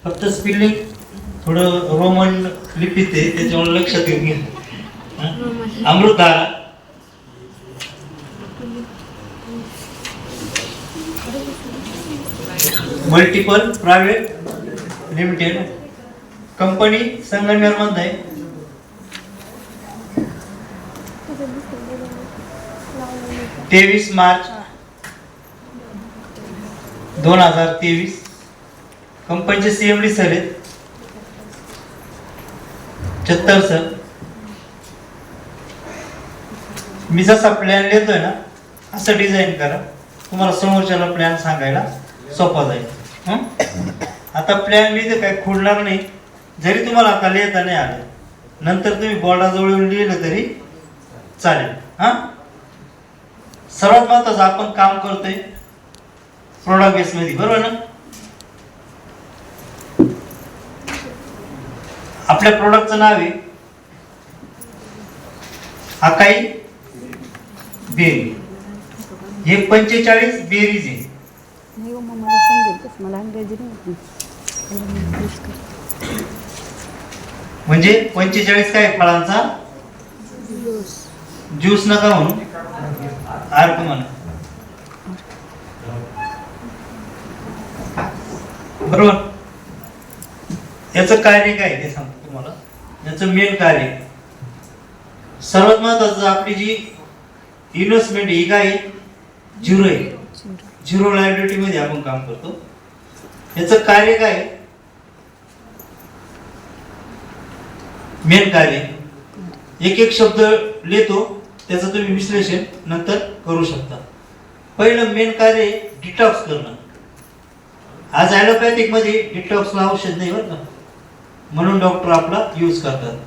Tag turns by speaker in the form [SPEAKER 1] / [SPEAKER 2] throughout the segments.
[SPEAKER 1] फक्त स्पेलिंग थोडं रोमन लिपीत आहे, त्याच्यामुळे लक्षात येऊन घ्या. Amritdhara multiple private limited company Sangamner मध्ये आहे. तेवीस मार्च 2023 कंपनीचे CMD सर आहेत चत्तर सर. मी जसा प्लॅन लिहितोय ना असं डिझाईन करा, तुम्हाला समोरच्याला प्लॅन सांगायला सोपा जाईल. आता प्लॅन लिहिते काय खोडणार नाही, जरी तुम्हाला आता लिहिता नाही आलं नंतर तुम्ही बोर्डाजवळ लिहिलं तरी चालेल. सर्वात महत्त्वाचं आपण काम करतोय प्रोडक्ट बेस मध्ये, बरोबर ना. आपल्या प्रोडक्टचं नाव आहे अकाई बेरी. हे 45 बेरीज आहे. म्हणजे 45 काय फळांचा ज्यूस नका म्हणून अर्थ म्हणा, बरोबर. याचं कार्य काय ते सांगतो तुम्हाला. याचं मेन कार्य सर्वात महत्वाचं, आपली जी इन्व्हेस्टमेंट ही काय झिरो आहे, झिरो लायबिलिटी मध्ये आपण काम करतो. याचं कार्य काय, मेन कार्य एक एक शब्द लिहितो, त्याचं तुम्ही विश्लेषण नंतर करू शकता. पहिलं मेन कार्य डिटॉक्स करणं. आज ॲलोपॅथिक मध्ये डिटॉक्सला औषध नाही बरं का, म्हणून डॉक्टर आपला यूज करतात.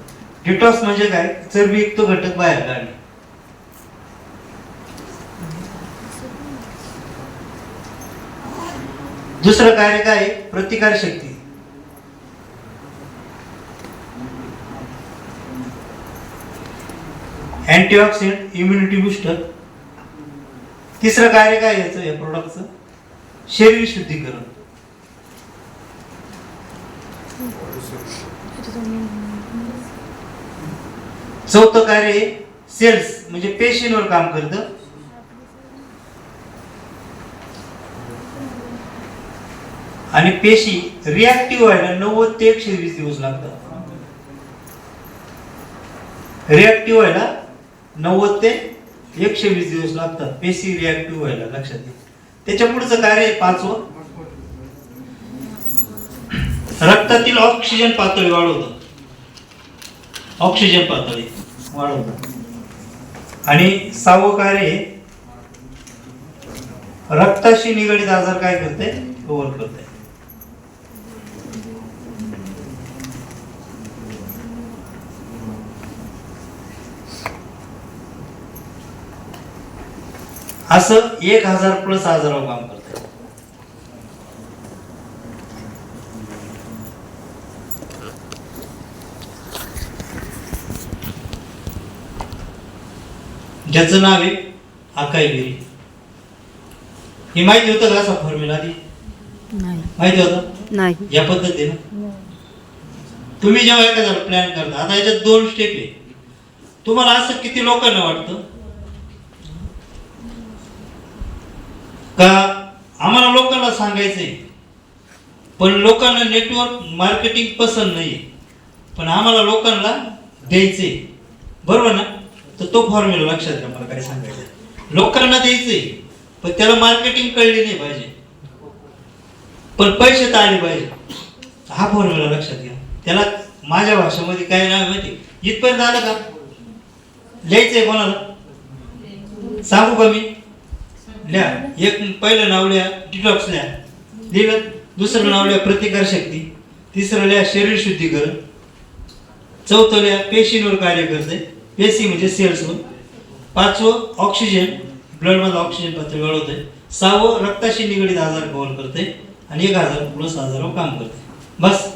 [SPEAKER 1] डिटॉक्स म्हणजे काय, चरबीयुक्त घटक बाहेर काढणे. दुसरं कार्य काय, प्रतिकार शक्ती. Antioxidant, immunity booster. तिसरं कार्य काय याचं, या प्रोडक्टचं शरीर शुद्धीकरण. चौथं कार्य सेल्स म्हणजे पेशींवर काम करतं. आणि पेशी रिॲक्टिव्ह व्हायला 90 ते 120 दिवस लागतात. रिॲक्टिव्ह व्हायला 90 ते 120 दिवस लागतात पेशी रिॲक्टिव्ह व्हायला, लक्षात घ्या. त्याच्या पुढचं कार्य आहे पाचवं, रक्तातील ऑक्सिजन पातळी वाढवतं. ऑक्सिजन पातळी वाढवतं. आणि सहावं कार्य आहे रक्ताशी निगडित आजार काय करते, कव्हर करते. असं 1000 प्लस आजारावर काम करते. ज्याचं नाव आहे अकाई बेरी. हे माहिती होतं का, असा फॉर्म्युला आधी माहिती होतं
[SPEAKER 2] नाही.
[SPEAKER 1] या पद्धतीने तुम्ही जेव्हा एखादा प्लॅन करता, आता याच्यात 2 स्टेप आहे. तुम्हाला असं किती लोकांना वाटतं का आम्हाला लोकांना सांगायचंय, पण लोकांना नेटवर्क मार्केटिंग पसंत नाहीये, पण आम्हाला लोकांना द्यायचंय, बरोबर ना. तर तो फॉर्म्युला लक्षात घ्या. मला काय सांगायचं, लोकांना द्यायचंय पण त्याला मार्केटिंग कळली नाही पाहिजे, पण पैसे तर आले पाहिजे. हा फॉर्म्युला लक्षात घ्या. त्याला माझ्या भाषेमध्ये काय नाव माहिती, इथपर्यंत आलं का, लिहायचंय कोणाला सांगू का मी, लिहा. एक पहिलं नाव लिहा डिटॉक्स, लिहा. लिहिलं. दुसरं नाव लिहा प्रतिकार शक्ती. तिसरं लिहा शरीर शुद्धीकरण. चौथं लिहा पेशींवर कार्य करते, पेशी म्हणजे सेल्सवर. पाचवं ऑक्सिजन, ब्लड मध्ये ऑक्सिजन पातळी वाढवते. सहावं रक्ताशी निगडित आजार कव्हर करते. आणि 1000 प्लस आजारावर काम करते. बस